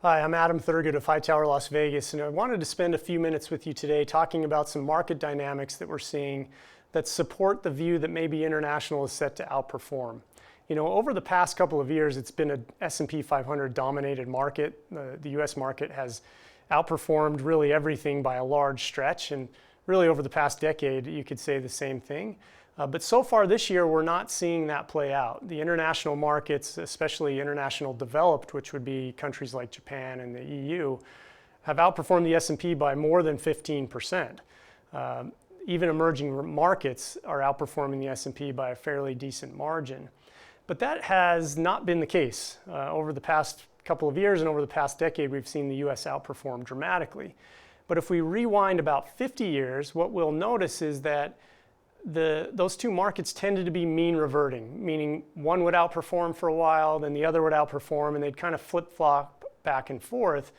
Hi, I'm Adam Thurgood of Hightower Las Vegas, and I wanted to spend a few minutes with you today talking about some market dynamics that we're seeing that support the view that maybe international is set to outperform. You know, over the past couple of years, it's been an S&P 500 dominated market. The US market has outperformed really everything by a large stretch, and really over the past decade, you could say the same thing. But so far this year, we're not seeing that play out. The international markets, especially international developed, which would be countries like Japan and the EU, have outperformed the S&P by more than 15%. Even emerging markets are outperforming the S&P by a fairly decent margin. But that has not been the case. Over the past couple of years and over the past decade, we've seen the US outperform dramatically. But if we rewind about 50 years, what we'll notice is that those two markets tended to be mean reverting, meaning one would outperform for a while, then the other would outperform, and they'd kind of flip-flop back and forth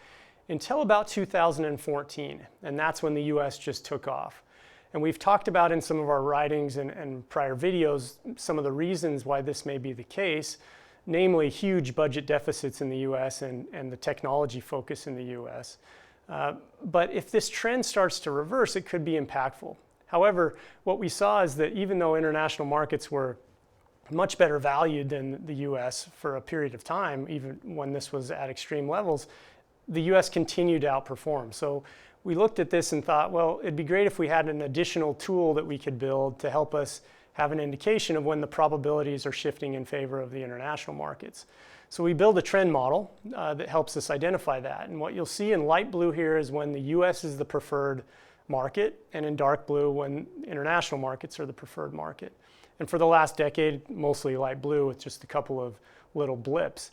until about 2014. And that's when the US just took off. And we've talked about in some of our writings and prior videos some of the reasons why this may be the case, namely huge budget deficits in the US and the technology focus in the US. But if this trend starts to reverse, it could be impactful. However, what we saw is that even though international markets were much better valued than the US for a period of time, even when this was at extreme levels, the US continued to outperform. So we looked at this and thought, well, it'd be great if we had an additional tool that we could build to help us have an indication of when the probabilities are shifting in favor of the international markets. So we build a trend model that helps us identify that. And what you'll see in light blue here is when the US is the preferred market, and in dark blue when international markets are the preferred market. And for the last decade, mostly light blue with just a couple of little blips.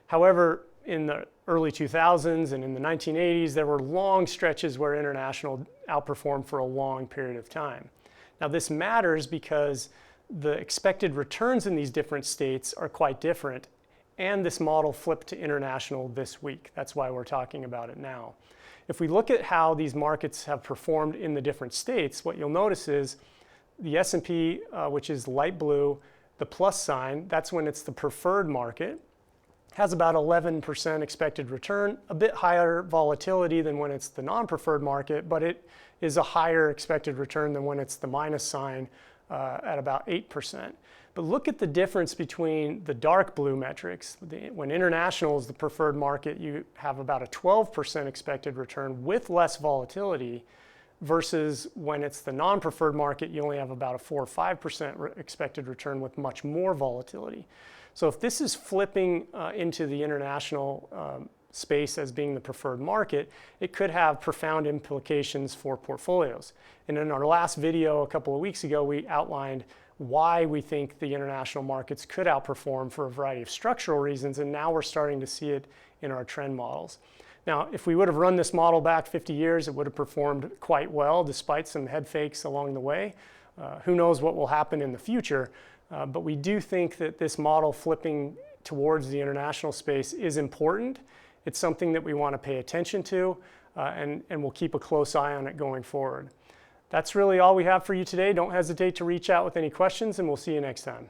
However, in the early 2000s and in the 1980s, there were long stretches where international outperformed for a long period of time. Now this matters because the expected returns in these different states are quite different, and this model flipped to international this week. That's why we're talking about it now. If we look at how these markets have performed in the different states, what you'll notice is the S&P, which is light blue, the plus sign, that's when it's the preferred market, has about 11% expected return, a bit higher volatility than when it's the non-preferred market, but it is a higher expected return than when it's the minus sign at about 8%. But look at the difference between the dark blue metrics. When international is the preferred market, you have about a 12% expected return with less volatility, versus when it's the non-preferred market, you only have about a 4 or 5% expected return with much more volatility. So if this is flipping into the international space as being the preferred market, it could have profound implications for portfolios. And in our last video a couple of weeks ago, we outlined why we think the international markets could outperform for a variety of structural reasons, and now we're starting to see it in our trend models. Now, if we would have run this model back 50 years, it would have performed quite well despite some head fakes along the way. Who knows what will happen in the future, but we do think that this model flipping towards the international space is important. It's something that we want to pay attention to, and we'll keep a close eye on it going forward. That's really all we have for you today. Don't hesitate to reach out with any questions, and we'll see you next time.